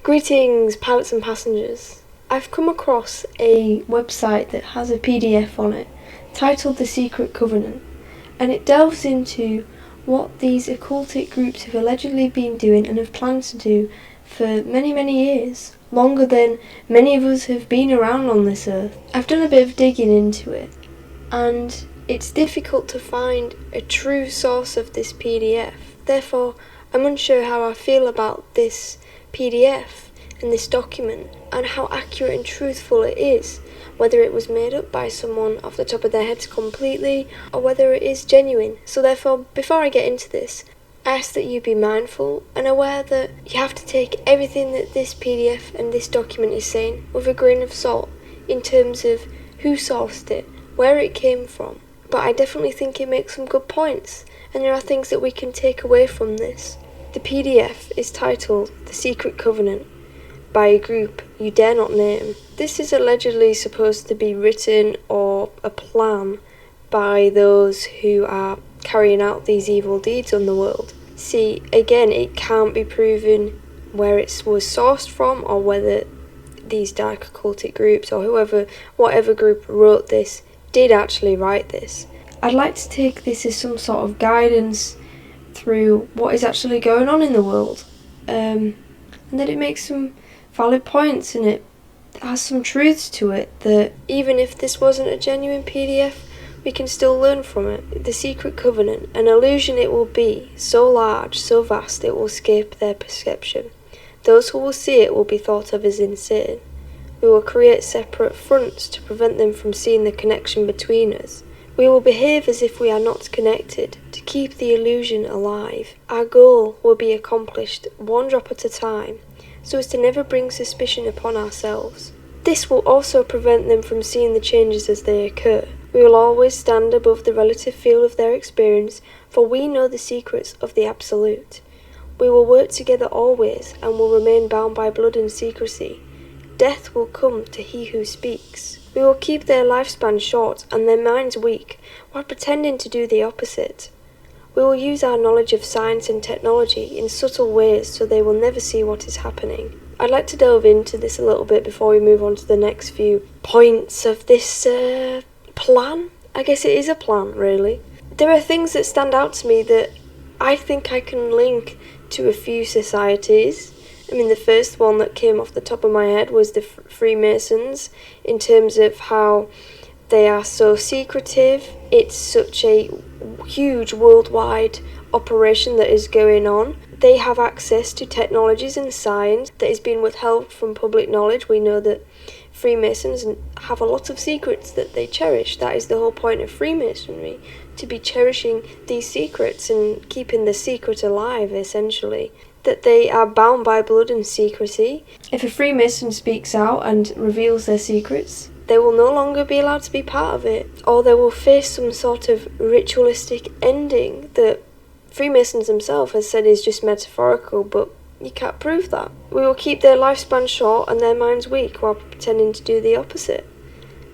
Greetings, pilots and passengers. I've come across a website that has a PDF on it titled The Secret Covenant, and it delves into what these occultic groups have allegedly been doing and have planned to do for many, many years, longer than many of us have been around on this earth. I've done a bit of digging into it, and it's difficult to find a true source of this PDF. Therefore, I'm unsure how I feel about this PDF and this document and how accurate and truthful it is, whether it was made up by someone off the top of their heads completely or whether it is genuine. So therefore, before I get into this, I ask that you be mindful and aware that you have to take everything that this PDF and this document is saying with a grain of salt in terms of who sourced it, where it came from. But I definitely think it makes some good points, and there are things that we can take away from this. The PDF is titled The Secret Covenant by a group you dare not name. This is allegedly supposed to be written or a plan by those who are carrying out these evil deeds on the world. See, again, it can't be proven where it was sourced from or whether these dark occultic groups or whatever group wrote this did actually write this. I'd like to take this as some sort of guidance through what is actually going on in the world, and that it makes some valid points and it has some truths to it, that even if this wasn't a genuine PDF, we can still learn from it. The Secret Covenant, an illusion it will be, so large, so vast it will escape their perception. Those who will see it will be thought of as insane. We will create separate fronts to prevent them from seeing the connection between us. We will behave as if we are not connected, to keep the illusion alive. Our goal will be accomplished one drop at a time, so as to never bring suspicion upon ourselves. This will also prevent them from seeing the changes as they occur. We will always stand above the relative field of their experience, for we know the secrets of the Absolute. We will work together always, and will remain bound by blood and secrecy. Death will come to he who speaks. We will keep their lifespan short and their minds weak, while pretending to do the opposite. We will use our knowledge of science and technology in subtle ways so they will never see what is happening. I'd like to delve into this a little bit before we move on to the next few points of this plan. I guess it is a plan, really. There are things that stand out to me that I think I can link to a few societies. I mean, the first one that came off the top of my head was the Freemasons, in terms of how they are so secretive. It's such a huge worldwide operation that is going on. They have access to technologies and science that is being withheld from public knowledge. We know that Freemasons have a lot of secrets that they cherish. That is the whole point of Freemasonry, to be cherishing these secrets and keeping the secret alive, essentially. That they are bound by blood and secrecy. If a Freemason speaks out and reveals their secrets, they will no longer be allowed to be part of it, or they will face some sort of ritualistic ending that Freemasons themselves has said is just metaphorical, but you can't prove that. We will keep their lifespan short and their minds weak while pretending to do the opposite.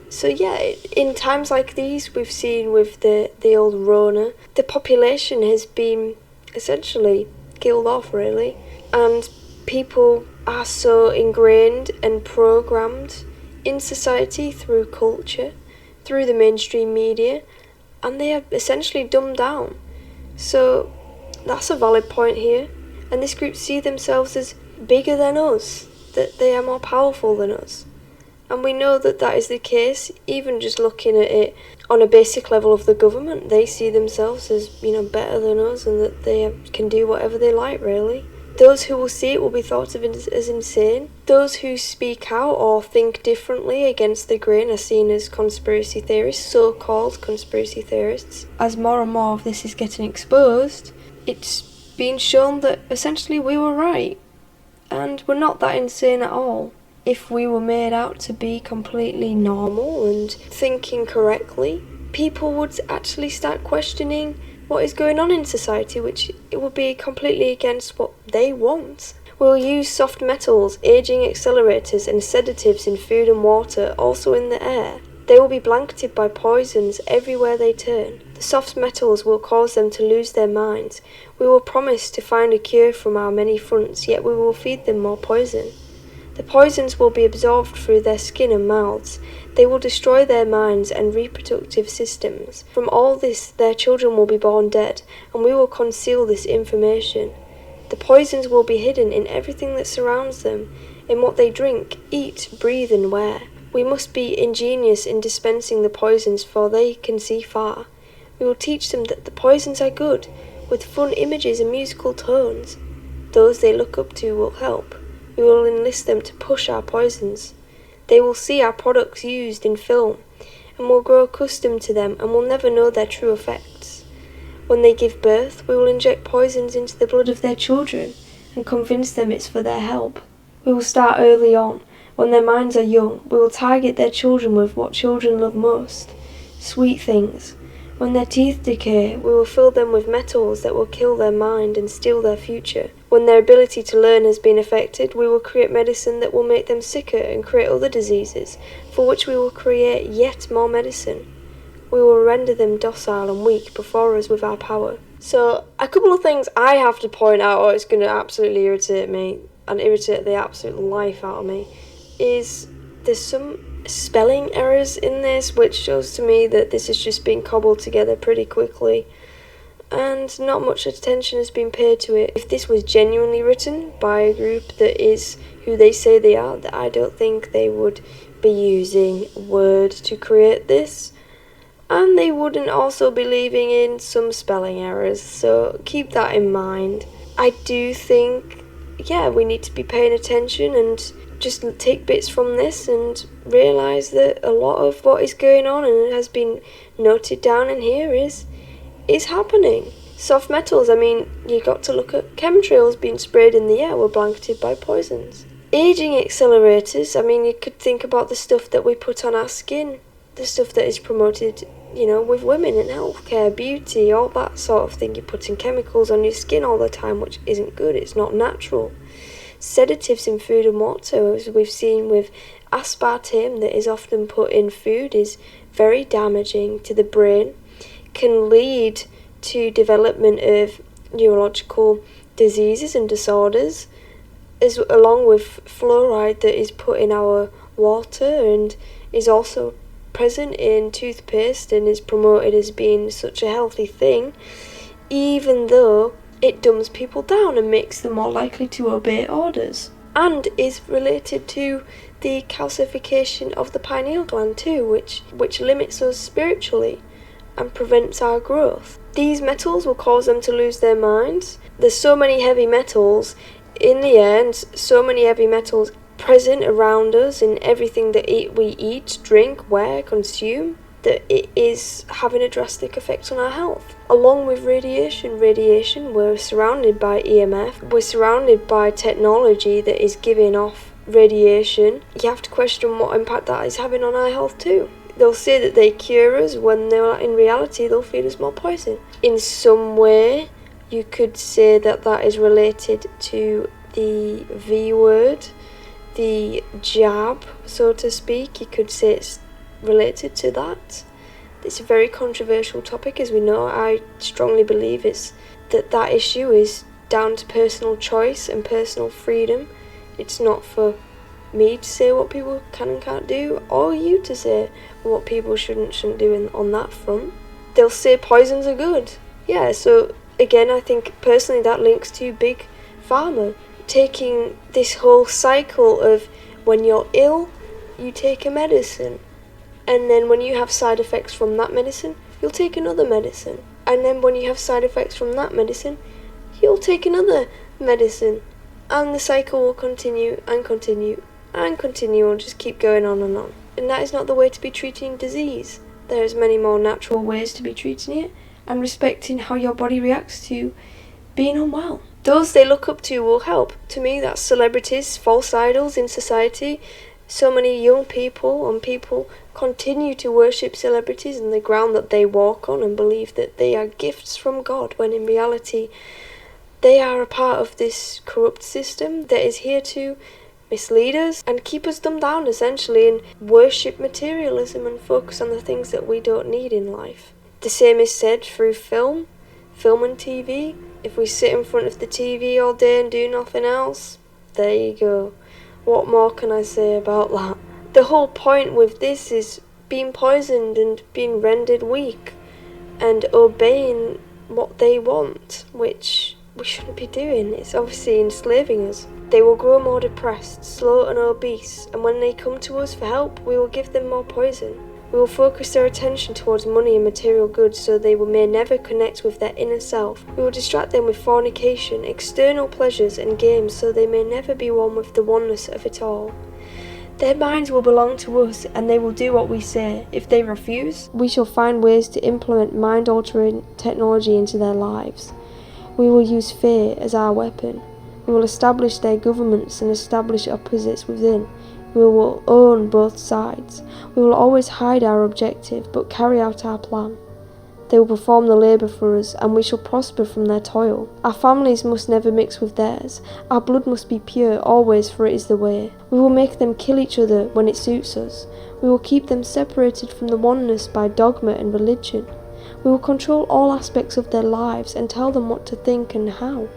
So yeah, in times like these, we've seen with the old Rona, the population has been essentially killed off, really, and people are so ingrained and programmed in society through culture, through the mainstream media, and they are essentially dumbed down. So that's a valid point here, and this group see themselves as bigger than us, that they are more powerful than us, and we know that that is the case. Even just looking at it on a basic level of the government, they see themselves as, better than us, and that they can do whatever they like, really. Those who will see it will be thought of as insane. Those who speak out or think differently against the grain are seen as conspiracy theorists, so-called conspiracy theorists. As more and more of this is getting exposed, it's being shown that essentially we were right, and we're not that insane at all. If we were made out to be completely normal and thinking correctly, people would actually start questioning what is going on in society, which it would be completely against what they want. We'll use soft metals, aging accelerators and sedatives in food and water, also in the air. They will be blanketed by poisons everywhere they turn. The soft metals will cause them to lose their minds. We will promise to find a cure from our many fronts, yet we will feed them more poison. The poisons will be absorbed through their skin and mouths. They will destroy their minds and reproductive systems. From all this, their children will be born dead, and we will conceal this information. The poisons will be hidden in everything that surrounds them, in what they drink, eat, breathe, and wear. We must be ingenious in dispensing the poisons, for they can see far. We will teach them that the poisons are good, with fun images and musical tones. Those they look up to will help. We will enlist them to push our poisons. They will see our products used in film, and will grow accustomed to them and will never know their true effects. When they give birth, we will inject poisons into the blood of their children, and convince them it's for their help. We will start early on. When their minds are young, we will target their children with what children love most, sweet things. When their teeth decay, we will fill them with metals that will kill their mind and steal their future. When their ability to learn has been affected, we will create medicine that will make them sicker and create other diseases, for which we will create yet more medicine. We will render them docile and weak before us with our power. So, a couple of things I have to point out, or it's going to absolutely irritate me, and irritate the absolute life out of me, is there's some spelling errors in this, which shows to me that this has just been cobbled together pretty quickly, and not much attention has been paid to it. If this was genuinely written by a group that is who they say they are, that I don't think they would be using Word to create this, and they wouldn't also be leaving in some spelling errors, so keep that in mind. I do think, we need to be paying attention and just take bits from this and realise that a lot of what is going on and has been noted down in here is happening. Soft metals, you got to look at chemtrails being sprayed in the air were blanketed by poisons. Aging accelerators, you could think about the stuff that we put on our skin, the stuff that is promoted, with women in healthcare, beauty, all that sort of thing. You're putting chemicals on your skin all the time, which isn't good, it's not natural. Sedatives in food and water, as we've seen with aspartame that is often put in food, is very damaging to the brain, can lead to development of neurological diseases and disorders, along with fluoride that is put in our water and is also present in toothpaste and is promoted as being such a healthy thing, even though it dumbs people down and makes them more likely to obey orders, and is related to the calcification of the pineal gland too, which limits us spiritually and prevents our growth. These metals will cause them to lose their minds. There's so many heavy metals in the air and so many heavy metals present around us in everything that we eat, drink, wear, consume, that it is having a drastic effect on our health. Along with radiation, we're surrounded by EMF, we're surrounded by technology that is giving off radiation. You have to question what impact that is having on our health too. They'll say that they cure us when in reality they'll feed us more poison. In some way, you could say that is related to the V word, the jab, so to speak. You could say it's related to that. It's a very controversial topic, as we know. I strongly believe that issue is down to personal choice and personal freedom. It's not for me to say what people can and can't do, or you to say what people shouldn't do on that front. They'll say poisons are good. Yeah, so again, I think personally that links to Big Pharma taking this whole cycle of when you're ill, you take a medicine, and then when you have side effects from that medicine, you'll take another medicine, and then when you have side effects from that medicine, you'll take another medicine, and the cycle will continue and continue and continue and just keep going on and on. And that is not the way to be treating disease. There's many more natural ways to be treating it and respecting how your body reacts to being unwell. Those they look up to will help. To me, that's celebrities, false idols in society. So many young people and people continue to worship celebrities and the ground that they walk on and believe that they are gifts from God, when in reality they are a part of this corrupt system that is here to mislead us and keep us dumbed down essentially and worship materialism and focus on the things that we don't need in life. The same is said through film and TV. If we sit in front of the TV all day and do nothing else, there you go. What more can I say about that? The whole point with this is being poisoned and being rendered weak and obeying what they want, which we shouldn't be doing. It's obviously enslaving us. They will grow more depressed, slow and obese, and when they come to us for help, we will give them more poison. We will focus their attention towards money and material goods so they may never connect with their inner self. We will distract them with fornication, external pleasures and games so they may never be one with the oneness of it all. Their minds will belong to us and they will do what we say. If they refuse, we shall find ways to implement mind-altering technology into their lives. We will use fear as our weapon. We will establish their governments and establish opposites within. We will own both sides. We will always hide our objective, but carry out our plan. They will perform the labour for us, and we shall prosper from their toil. Our families must never mix with theirs. Our blood must be pure always, for it is the way. We will make them kill each other when it suits us. We will keep them separated from the oneness by dogma and religion. We will control all aspects of their lives and tell them what to think and how.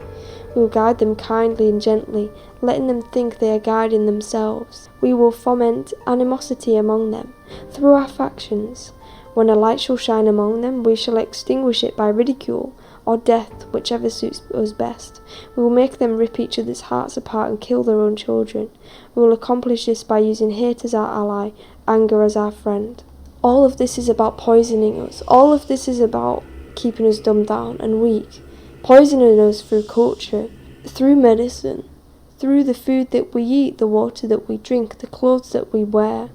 We will guide them kindly and gently, letting them think they are guiding themselves. We will foment animosity among them through our factions. When a light shall shine among them, we shall extinguish it by ridicule or death, whichever suits us best. We will make them rip each other's hearts apart and kill their own children. We will accomplish this by using hate as our ally, anger as our friend. All of this is about poisoning us. All of this is about keeping us dumbed down and weak. Poisoning us through culture, through medicine, through the food that we eat, the water that we drink, the clothes that we wear,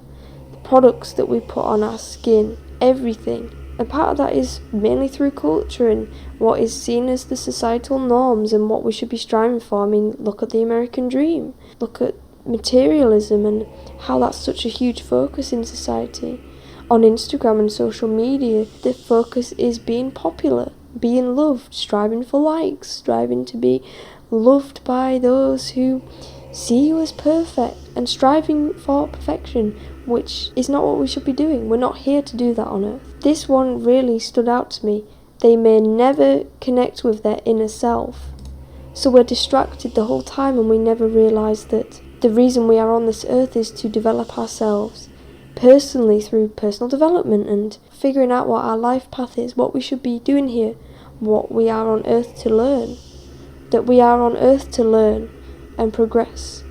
the products that we put on our skin, everything. And part of that is mainly through culture and what is seen as the societal norms and what we should be striving for. I mean, look at the American dream. Look at materialism and how that's such a huge focus in society. On Instagram and social media, the focus is being popular, being loved, striving for likes, striving to be loved by those who see you as perfect and striving for perfection, which is not what we should be doing. We're not here to do that on earth. This one really stood out to me. They may never connect with their inner self. So we're distracted the whole time and we never realise that the reason we are on this earth is to develop ourselves personally through personal development and figuring out what our life path is, what we should be doing here, what we are on earth to learn. That we are on earth to learn and progress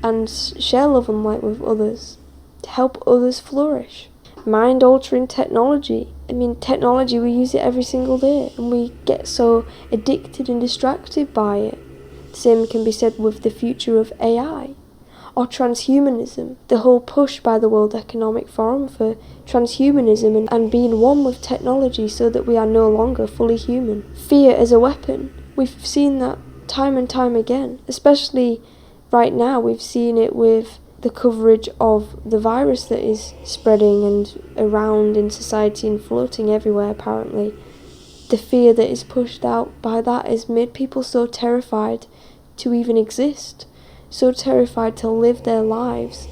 and share love and light with others, to help others flourish. Mind-altering technology. I mean, technology, we use it every single day and we get so addicted and distracted by it. The same can be said with the future of AI. Or transhumanism, the whole push by the World Economic Forum for transhumanism and being one with technology so that we are no longer fully human. Fear as a weapon. We've seen that time and time again, especially right now. We've seen it with the coverage of the virus that is spreading and around in society and floating everywhere apparently. The fear that is pushed out by that has made people so terrified to even exist. So terrified to live their lives,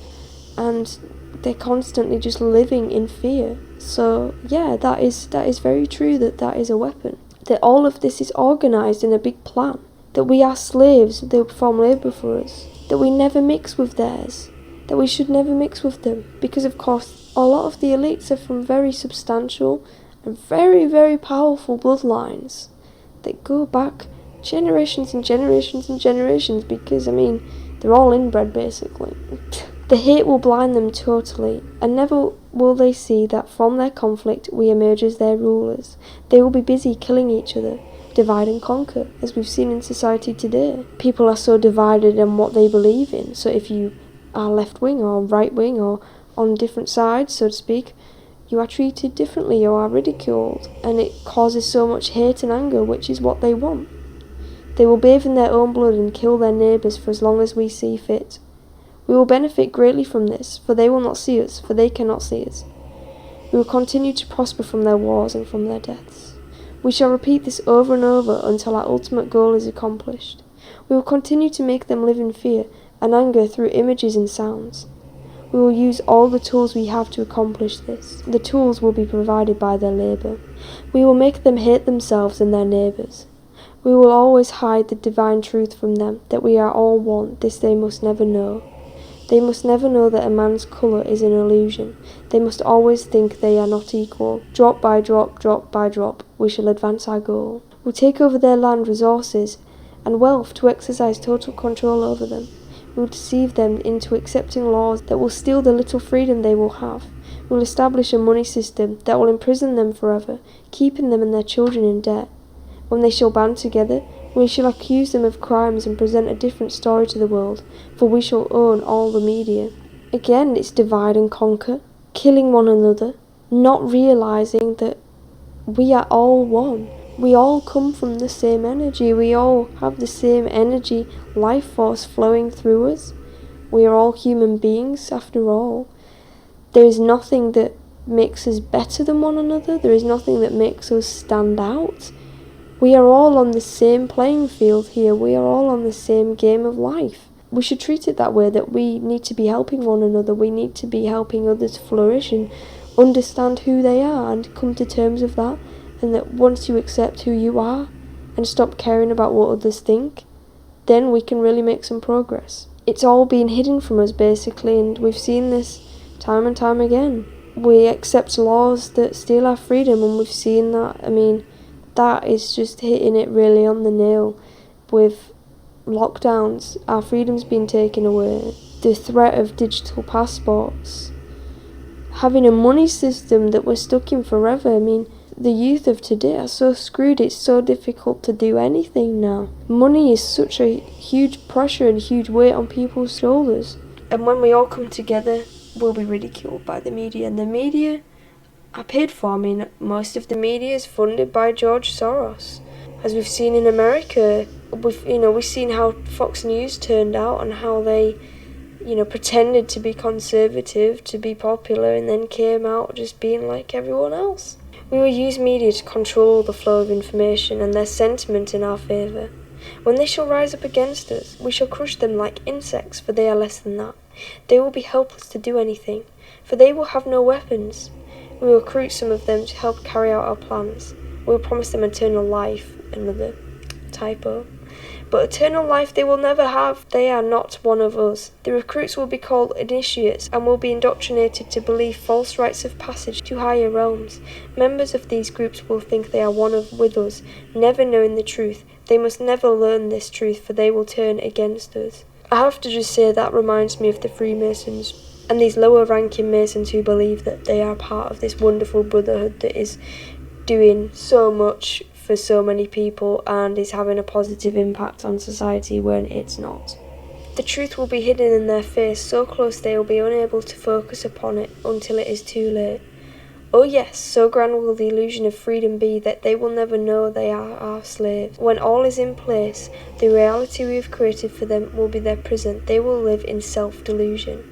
and they're constantly just living in fear. So yeah, that is very true, that is a weapon. That all of this is organised in a big plan. That we are slaves, they perform labour for us. That we never mix with theirs. That we should never mix with them. Because of course, a lot of the elites are from very substantial and very, very powerful bloodlines that go back generations and generations and generations, because I mean, they're all inbred basically. The hate will blind them totally, and never will they see that from their conflict we emerge as their rulers. They will be busy killing each other, divide and conquer, as we've seen in society today. People are so divided in what they believe in, so if you are left wing or right wing or on different sides, so to speak, you are treated differently or are ridiculed, and it causes so much hate and anger, which is what they want. They will bathe in their own blood and kill their neighbours for as long as we see fit. We will benefit greatly from this, for they will not see us, for they cannot see us. We will continue to prosper from their wars and from their deaths. We shall repeat this over and over until our ultimate goal is accomplished. We will continue to make them live in fear and anger through images and sounds. We will use all the tools we have to accomplish this. The tools will be provided by their labour. We will make them hate themselves and their neighbours. We will always hide the divine truth from them, that we are all one. This they must never know. They must never know that a man's colour is an illusion. They must always think they are not equal. Drop by drop, drop by drop, we shall advance our goal. We'll take over their land, resources, and wealth to exercise total control over them. We will deceive them into accepting laws that will steal the little freedom they will have. We will establish a money system that will imprison them forever, keeping them and their children in debt. When they shall band together, we shall accuse them of crimes and present a different story to the world, for we shall own all the media. Again, it's divide and conquer, killing one another, not realising that we are all one. We all come from the same energy. We all have the same energy, life force flowing through us. We are all human beings, after all. There is nothing that makes us better than one another. There is nothing that makes us stand out. We are all on the same playing field here. We are all on the same game of life. We should treat it that way, that we need to be helping one another. We need to be helping others flourish and understand who they are and come to terms with that. And that once you accept who you are and stop caring about what others think, then we can really make some progress. It's all been hidden from us, basically, and we've seen this time and time again. We accept laws that steal our freedom, and we've seen that. I mean, that is just hitting it really on the nail. With lockdowns, our freedom's been taken away. The threat of digital passports. Having a money system that we're stuck in forever. I mean, the youth of today are so screwed, it's so difficult to do anything now. Money is such a huge pressure and huge weight on people's shoulders. And when we all come together, we'll be ridiculed by the media. And the media are paid for. I mean, most of the media is funded by George Soros. As we've seen in America, we've seen how Fox News turned out and how they, pretended to be conservative, to be popular, and then came out just being like everyone else. We will use media to control the flow of information and their sentiment in our favour. When they shall rise up against us, we shall crush them like insects, for they are less than that. They will be helpless to do anything, for they will have no weapons. We will recruit some of them to help carry out our plans. We will promise them eternal life, another typo. But eternal life they will never have. They are not one of us. The recruits will be called initiates and will be indoctrinated to believe false rites of passage to higher realms. Members of these groups will think they are with us, never knowing the truth. They must never learn this truth, for they will turn against us. I have to just say that reminds me of the Freemasons and these lower ranking Masons who believe that they are part of this wonderful brotherhood that is doing so much for so many people and is having a positive impact on society when it's not. The truth will be hidden in their face, so close they will be unable to focus upon it until it is too late. Oh yes, so grand will the illusion of freedom be that they will never know they are our slaves. When all is in place, the reality we have created for them will be their prison. They will live in self-delusion.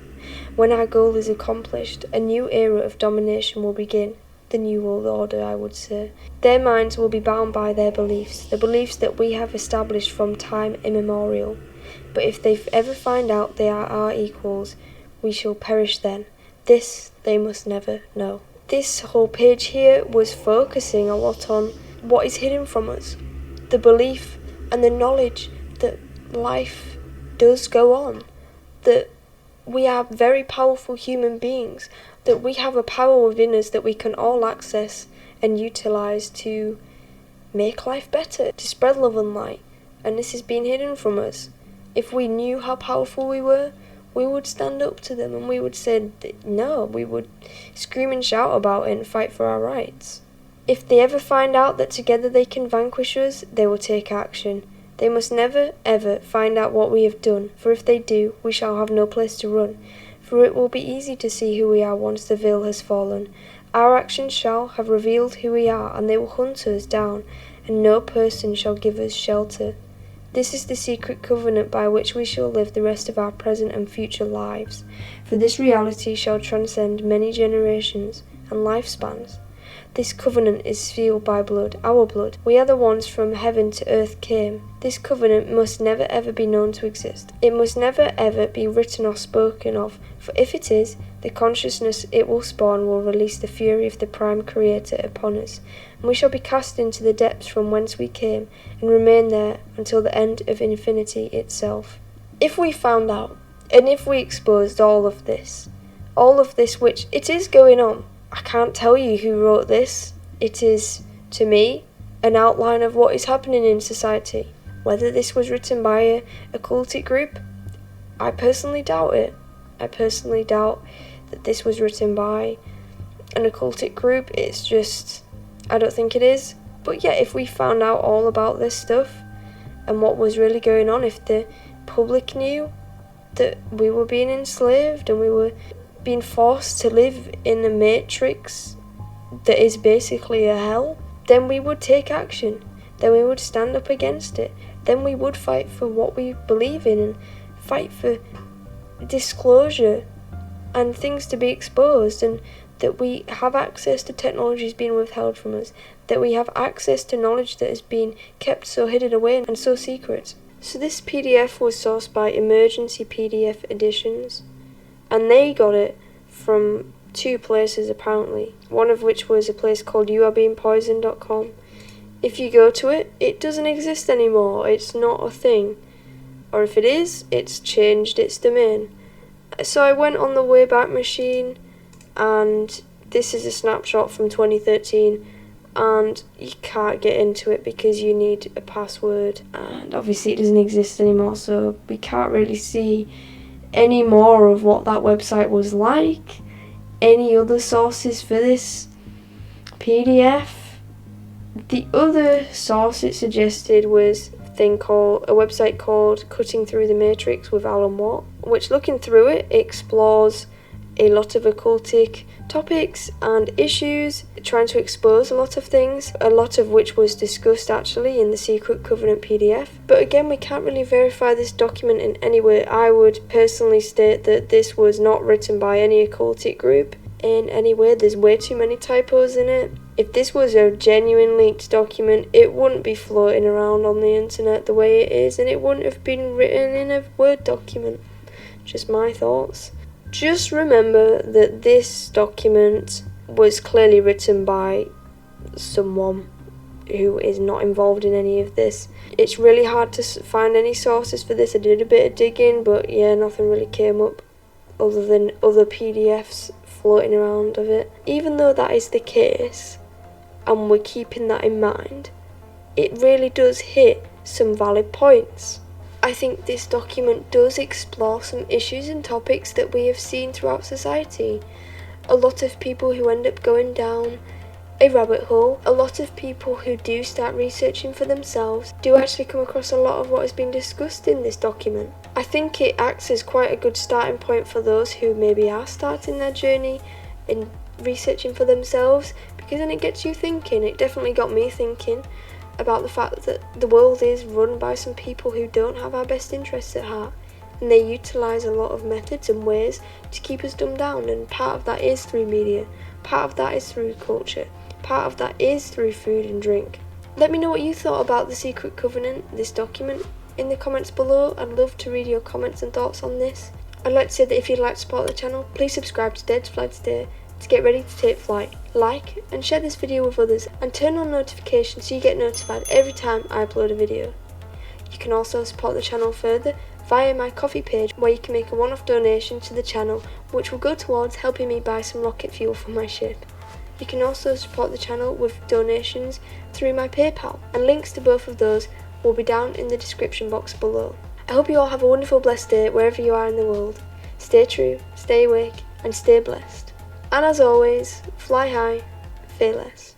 When our goal is accomplished, a new era of domination will begin. The New World Order, I would say. Their minds will be bound by their beliefs, the beliefs that we have established from time immemorial. But if they ever find out they are our equals, we shall perish then. This they must never know. This whole page here was focusing a lot on what is hidden from us. The belief and the knowledge that life does go on, that we are very powerful human beings, that we have a power within us that we can all access and utilise to make life better, to spread love and light. And this is being hidden from us. If we knew how powerful we were, we would stand up to them and we would say no, we would scream and shout about it and fight for our rights. If they ever find out that together they can vanquish us, they will take action. They must never, ever find out what we have done, for if they do, we shall have no place to run. For it will be easy to see who we are once the veil has fallen. Our actions shall have revealed who we are, and they will hunt us down, and no person shall give us shelter. This is the secret covenant by which we shall live the rest of our present and future lives, for this reality shall transcend many generations and lifespans. This covenant is sealed by blood, our blood. We are the ones from heaven to earth came. This covenant must never ever be known to exist. It must never ever be written or spoken of, for if it is, the consciousness it will spawn will release the fury of the Prime Creator upon us, and we shall be cast into the depths from whence we came, and remain there until the end of infinity itself. If we found out, and if we exposed all of this which it is going on, I can't tell you who wrote this. It is, to me, an outline of what is happening in society. Whether this was written by a occultic group, I personally doubt it. I personally doubt that this was written by an occultic group. It's just, I don't think it is. But yeah, if we found out all about this stuff and what was really going on, if the public knew that we were being enslaved and we were being forced to live in a matrix that is basically a hell, then we would take action. Then we would stand up against it. Then we would fight for what we believe in and fight for disclosure and things to be exposed, and that we have access to technologies being withheld from us, that we have access to knowledge that is being kept so hidden away and so secret. So this PDF was sourced by Emergency PDF Editions, and they got it from 2 places apparently, one of which was a place called youarebeingpoisoned.com. If you go to it, it doesn't exist anymore, it's not a thing. Or if it is, it's changed its domain. So I went on the Wayback Machine, and this is a snapshot from 2013, and you can't get into it because you need a password, and obviously it doesn't exist anymore, so we can't really see any more of what that website was like. Any other sources for this PDF? The other source it suggested was a website called Cutting Through the Matrix with Alan Watt, which, looking through it, explores a lot of occultic topics and issues, trying to expose a lot of things, a lot of which was discussed actually in the Secret Covenant PDF. But again, we can't really verify this document in any way. I would personally state that this was not written by any occultic group in any way. There's way too many typos in it. If this was a genuine leaked document, it wouldn't be floating around on the internet the way it is, and it wouldn't have been written in a Word document. Just my thoughts. Just remember that this document was clearly written by someone who is not involved in any of this. It's really hard to find any sources for this. I did a bit of digging, but yeah, nothing really came up other than other PDFs floating around of it. Even though that is the case, and we're keeping that in mind, it really does hit some valid points. I think this document does explore some issues and topics that we have seen throughout society. A lot of people who end up going down a rabbit hole, a lot of people who do start researching for themselves, do actually come across a lot of what has been discussed in this document. I think it acts as quite a good starting point for those who maybe are starting their journey in researching for themselves, because then it gets you thinking. It definitely got me thinking about the fact that the world is run by some people who don't have our best interests at heart, and they utilise a lot of methods and ways to keep us dumbed down, and part of that is through media, part of that is through culture, part of that is through food and drink. Let me know what you thought about the Secret Covenant, this document, in the comments below. I'd love to read your comments and thoughts on this. I'd like to say that if you'd like to support the channel, please subscribe to Dead Flight Today to get ready to take flight. Like and share this video with others, and turn on notifications so you get notified every time I upload a video. You can also support the channel further via my Ko-fi page, where you can make a one-off donation to the channel, which will go towards helping me buy some rocket fuel for my ship. You can also support the channel with donations through my PayPal, and links to both of those will be down in the description box below. I hope you all have a wonderful, blessed day wherever you are in the world. Stay true, stay awake, and stay blessed. And as always, fly high, fear less.